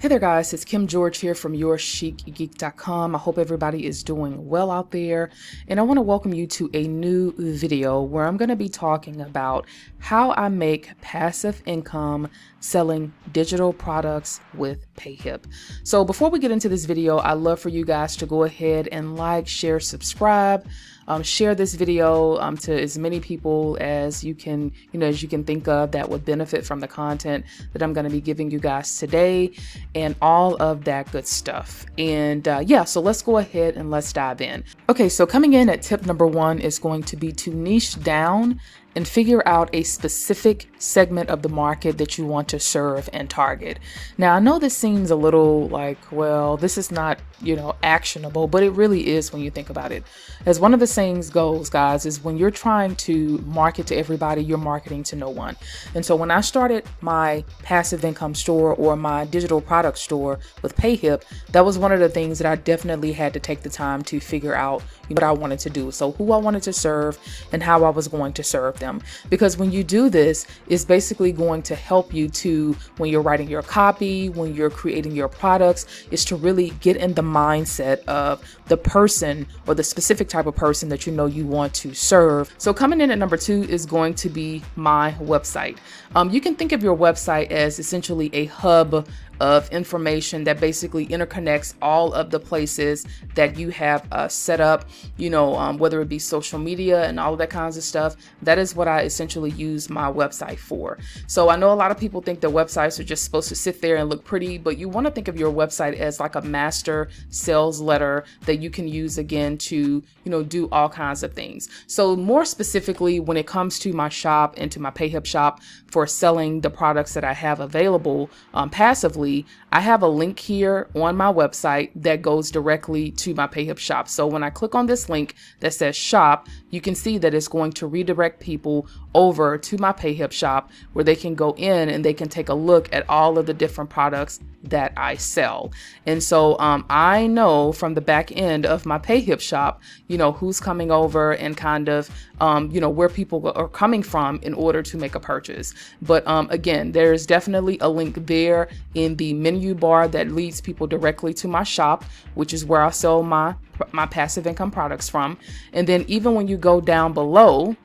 Hey there guys, it's Kim George here from YourChicGeek.com. I hope everybody is doing well out there, and I want to welcome you to a new video where I'm going to be talking about how I make passive income selling digital products with Payhip. So before we get into this video, I'd love for you guys to go ahead and like, share, subscribe, share this video to as many people as you can, think of that would benefit from the content that I'm going to be giving you guys today and all of that good stuff. And so let's go ahead and let's dive in. Okay, so coming in at tip number 1 is going to be to niche down and figure out a specific segment of the market that you want to serve and target. Now, I know this seems a little like, well, this is not, actionable, but it really is when you think about it. As one of the sayings goes, guys, is when you're trying to market to everybody, you're marketing to no one. And so when I started my passive income store or my digital product store with Payhip, that was one of the things that I definitely had to take the time to figure out what I wanted to do. So who I wanted to serve and how I was going to serve them. Because when you do this, it's basically going to help you to, when you're writing your copy, when you're creating your products, is to really get in the mindset of the person or the specific type of person that you want to serve. So coming in at number 2 is going to be my website. You can think of your website as essentially a hub of information that basically interconnects all of the places that you have set up, whether it be social media and all of that kinds of stuff. That is what I essentially use my website for. So I know a lot of people think the websites are just supposed to sit there and look pretty, but you want to think of your website as like a master sales letter that you can use again to, do all kinds of things. So more specifically, when it comes to my shop and to my Payhip shop for selling the products that I have available passively, I have a link here on my website that goes directly to my Payhip shop. So when I click on this link that says shop, you can see that it's going to redirect people over to my Payhip shop where they can go in and they can take a look at all of the different products that I sell. And so I know from the back end of my Payhip shop, who's coming over and kind of, where people are coming from in order to make a purchase. But again, there's definitely a link there in the menu bar that leads people directly to my shop, which is where I sell my passive income products from. And then even when you go down below,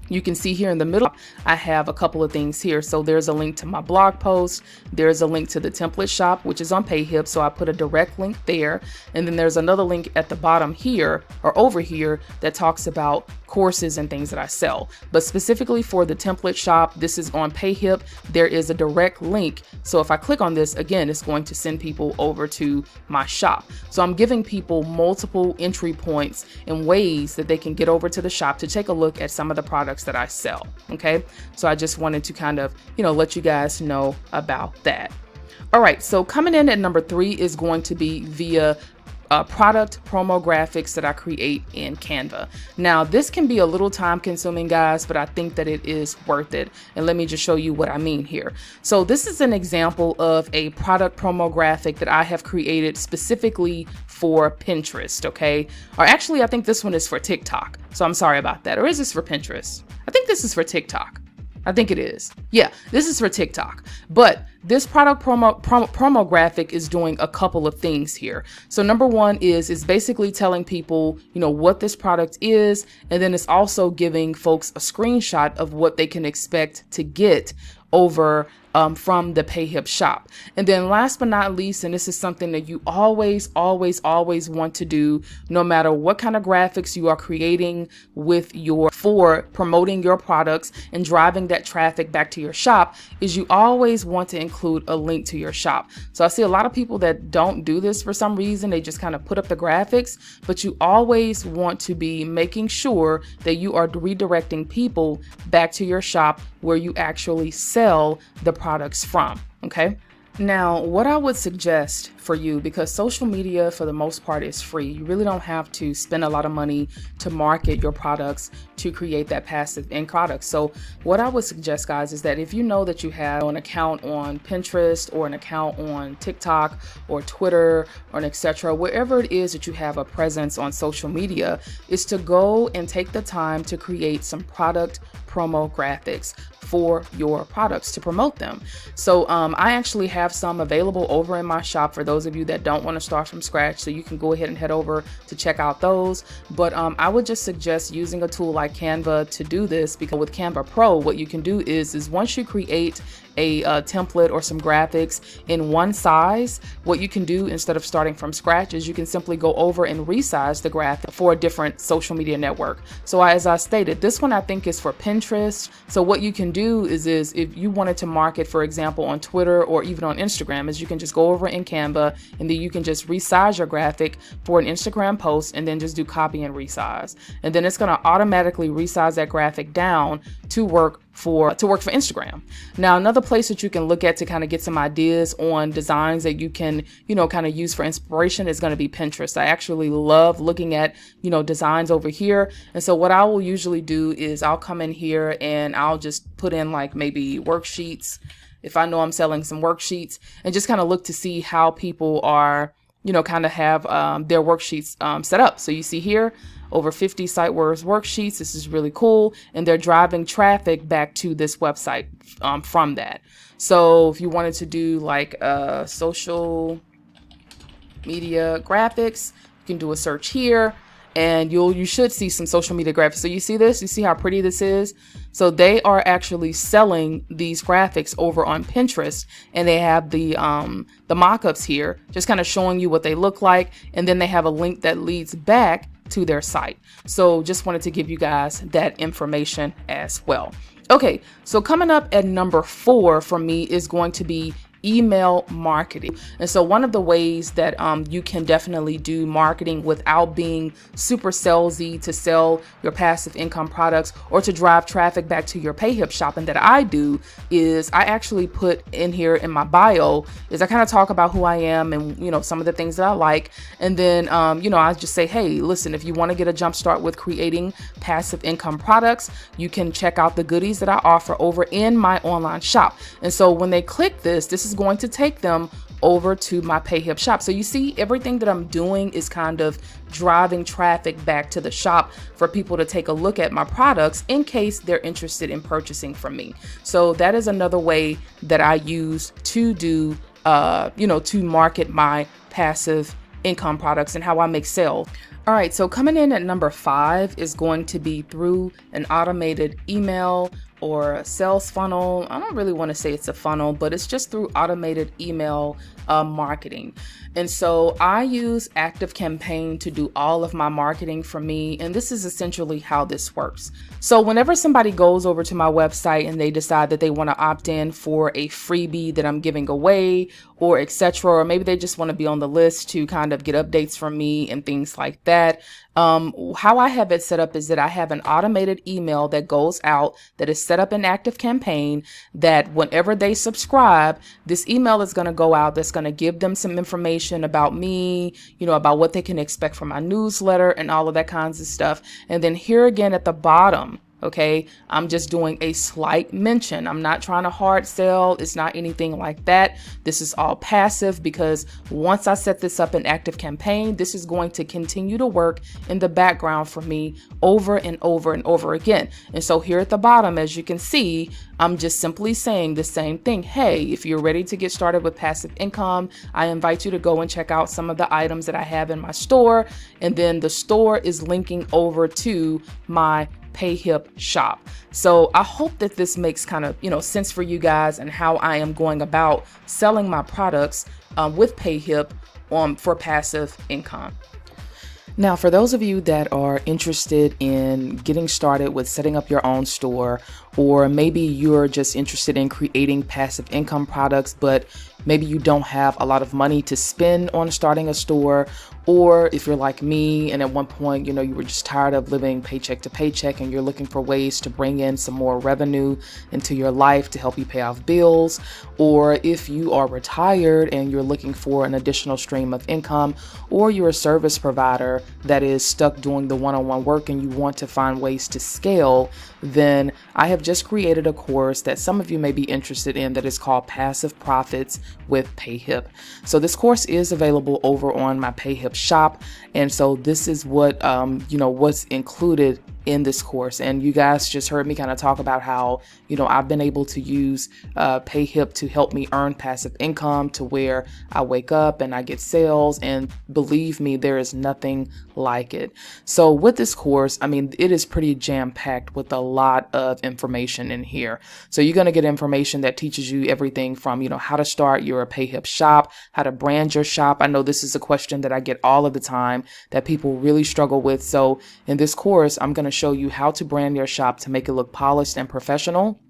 you can see here in the middle, I have a couple of things here. So there's a link to my blog post. There's a link to the template shop, which is on Payhip. So I put a direct link there. And then there's another link at the bottom here or over here that talks about courses and things that I sell. But specifically for the template shop, this is on Payhip. There is a direct link. So if I click on this, again, it's going to send people over to my shop. So I'm giving people multiple entry points and ways that they can get over to the shop to take a look at some of the products that I sell. Okay. So I just wanted to kind of, let you guys know about that. All right. So coming in at number 3 is going to be via product promo graphics that I create in Canva. Now, this can be a little time consuming, guys, but I think that it is worth it. And let me just show you what I mean here. So this is an example of a product promo graphic that I have created specifically for Pinterest. Okay. Or actually, I think this one is for TikTok. So I'm sorry about that. Or is this for Pinterest? I think this is for TikTok. I think it is. Yeah, this is for TikTok. But this product promo graphic is doing a couple of things here. So number 1 is basically telling people, what this product is. And then it's also giving folks a screenshot of what they can expect to get over from the Payhip shop. And then last but not least, and this is something that you always want to do, no matter what kind of graphics you are creating for promoting your products and driving that traffic back to your shop, is you always want to include a link to your shop. So I see a lot of people that don't do this for some reason. They just kind of put up the graphics, but you always want to be making sure that you are redirecting people back to your shop where you actually sell the products from. Okay. Now, what I would suggest for you, because social media for the most part is free, you really don't have to spend a lot of money to market your products to create that passive income product. So what I would suggest, guys, is that if you know that you have an account on Pinterest or an account on TikTok or Twitter or an etc., wherever it is that you have a presence on social media, is to go and take the time to create some product promo graphics for your products to promote them. So I actually have some available over in my shop for those of you that don't want to start from scratch. So you can go ahead and head over to check out those. But I would just suggest using a tool like Canva to do this, because with Canva Pro, what you can do is once you create a template or some graphics in one size, what you can do instead of starting from scratch is you can simply go over and resize the graphic for a different social media network. So as I stated, this one I think is for Pinterest. So what you can do is if you wanted to market, for example, on Twitter or even on Instagram, is you can just go over in Canva and then you can just resize your graphic for an Instagram post and then just do copy and resize. And then it's going to automatically resize that graphic down to work for Instagram. Now, another place that you can look at to kind of get some ideas on designs that you can, kind of use for inspiration is going to be Pinterest. I actually love looking at, designs over here. And so what I will usually do is I'll come in here and I'll just put in like maybe worksheets, if I know I'm selling some worksheets, and just kind of look to see how people are, kind of have their worksheets set up. So you see here, over 50 site words worksheets. This is really cool. And they're driving traffic back to this website from that. So if you wanted to do like social media graphics, you can do a search here and you should see some social media graphics. So you see this, you see how pretty this is. So they are actually selling these graphics over on Pinterest, and they have the mock-ups here, just kind of showing you what they look like. And then they have a link that leads back to their site. So just wanted to give you guys that information as well. Okay, so coming up at number 4 for me is going to be email marketing. And so one of the ways that you can definitely do marketing without being super salesy to sell your passive income products or to drive traffic back to your Payhip shop, and that I do, is I actually put in here in my bio is I kind of talk about who I am and some of the things that I like, and then I just say, hey, listen, if you want to get a jump start with creating passive income products, you can check out the goodies that I offer over in my online shop. And so when they click this is going to take them over to my Payhip shop. So you see, everything that I'm doing is kind of driving traffic back to the shop for people to take a look at my products in case they're interested in purchasing from me. So that is another way that I use to do, to market my passive income products and how I make sales. All right, so coming in at number 5 is going to be through an automated email or a sales funnel. I don't really want to say it's a funnel, but it's just through automated email marketing. And so I use ActiveCampaign to do all of my marketing for me. And this is essentially how this works. So whenever somebody goes over to my website and they decide that they want to opt in for a freebie that I'm giving away or etc., or maybe they just want to be on the list to kind of get updates from me and things like that, how I have it set up is that I have an automated email that goes out that is set up in ActiveCampaign, that whenever they subscribe, this email is going to go out that's going to give them some information about me, about what they can expect from my newsletter and all of that kinds of stuff. And then here again at the bottom, okay, I'm just doing a slight mention. I'm not trying to hard sell. It's not anything like that. This is all passive, because once I set this up in ActiveCampaign, this is going to continue to work in the background for me over and over and over again. And so here at the bottom, as you can see, I'm just simply saying the same thing. Hey, if you're ready to get started with passive income, I invite you to go and check out some of the items that I have in my store. And then the store is linking over to my Payhip shop. So I hope that this makes kind of, sense for you guys and how I am going about selling my products with Payhip for passive income. Now, for those of you that are interested in getting started with setting up your own store, or maybe you're just interested in creating passive income products, but maybe you don't have a lot of money to spend on starting a store, or if you're like me and at one point, you were just tired of living paycheck to paycheck and you're looking for ways to bring in some more revenue into your life to help you pay off bills, or if you are retired and you're looking for an additional stream of income, or you're a service provider that is stuck doing the one-on-one work and you want to find ways to scale, then I have just created a course that some of you may be interested in that is called Passive Profits with Payhip. So this course is available over on my Payhip shop. And so this is what, what's included in this course. And you guys just heard me kind of talk about how, you know, I've been able to use Payhip to help me earn passive income to where I wake up and I get sales, and believe me, there is nothing like it. So with this course, I mean, it is pretty jam-packed with a lot of information in here. So you're going to get information that teaches you everything from, you know, how to start your Payhip shop, how to brand your shop. I know this is a question that I get all of the time that people really struggle with. So in this course, I'm going to show you how to brand your shop to make it look polished and professional.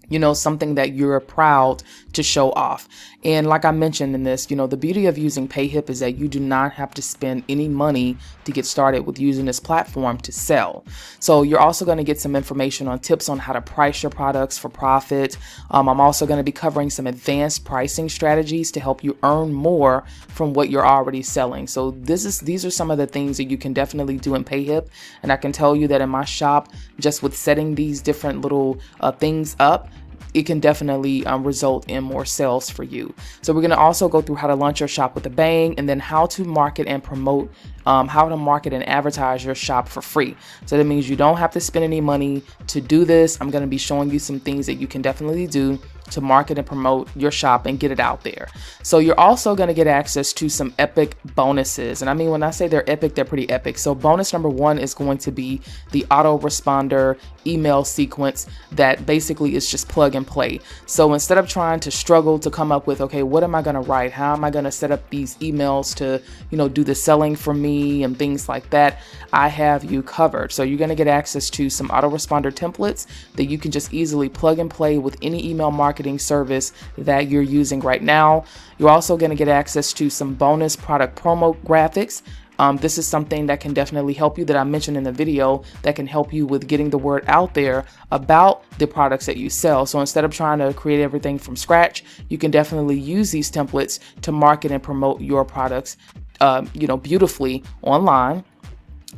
You know, something that you're proud to show off. And like I mentioned in this, you know, the beauty of using Payhip is that you do not have to spend any money to get started with using this platform to sell. So you're also going to get some information on tips on how to price your products for profit. I'm also going to be covering some advanced pricing strategies to help you earn more from what you're already selling. So these are some of the things that you can definitely do in Payhip. And I can tell you that in my shop, just with setting these different little things up, it can definitely result in more sales for you. So we're going to also go through how to launch your shop with a bang, and then how to market and promote, how to market and advertise your shop for free. So that means you don't have to spend any money to do this. I'm going to be showing you some things that you can definitely do to market and promote your shop and get it out there. So you're also going to get access to some epic bonuses. And I mean, when I say they're epic, they're pretty epic. So bonus number 1 is going to be the autoresponder email sequence that basically is just plug and play. So instead of trying to struggle to come up with, okay, what am I going to write? How am I going to set up these emails to, you know, do the selling for me and things like that? I have you covered. So you're going to get access to some autoresponder templates that you can just easily plug and play with any email marketing service that you're using right now. You're also going to get access to some bonus product promo graphics. This is something that can definitely help you, that I mentioned in the video, that can help you with getting the word out there about the products that you sell. So instead of trying to create everything from scratch, you can definitely use these templates to market and promote your products, you know, beautifully online.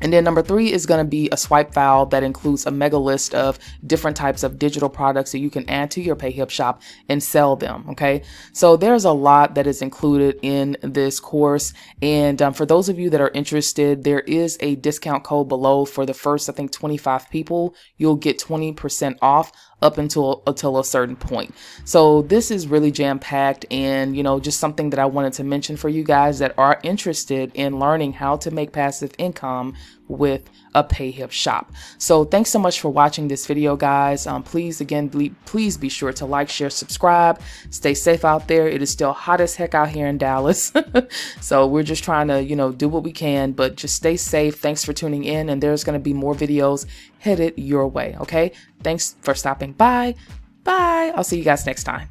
And then number 3 is going to be a swipe file that includes a mega list of different types of digital products that you can add to your Payhip shop and sell them. Okay, so there's a lot that is included in this course. And for those of you that are interested, there is a discount code below for the first, I think, 25 people. You'll get 20% off up until a certain point. So this is really jam-packed, and, you know, just something that I wanted to mention for you guys that are interested in learning how to make passive income with a Payhip shop. So thanks so much for watching this video, guys. Please be sure to like, share, subscribe. Stay safe out there. It is still hot as heck out here in Dallas. So we're just trying to, you know, do what we can, but just stay safe. Thanks for tuning in, and there's going to be more videos headed your way. Okay, thanks for stopping by. Bye. I'll see you guys next time.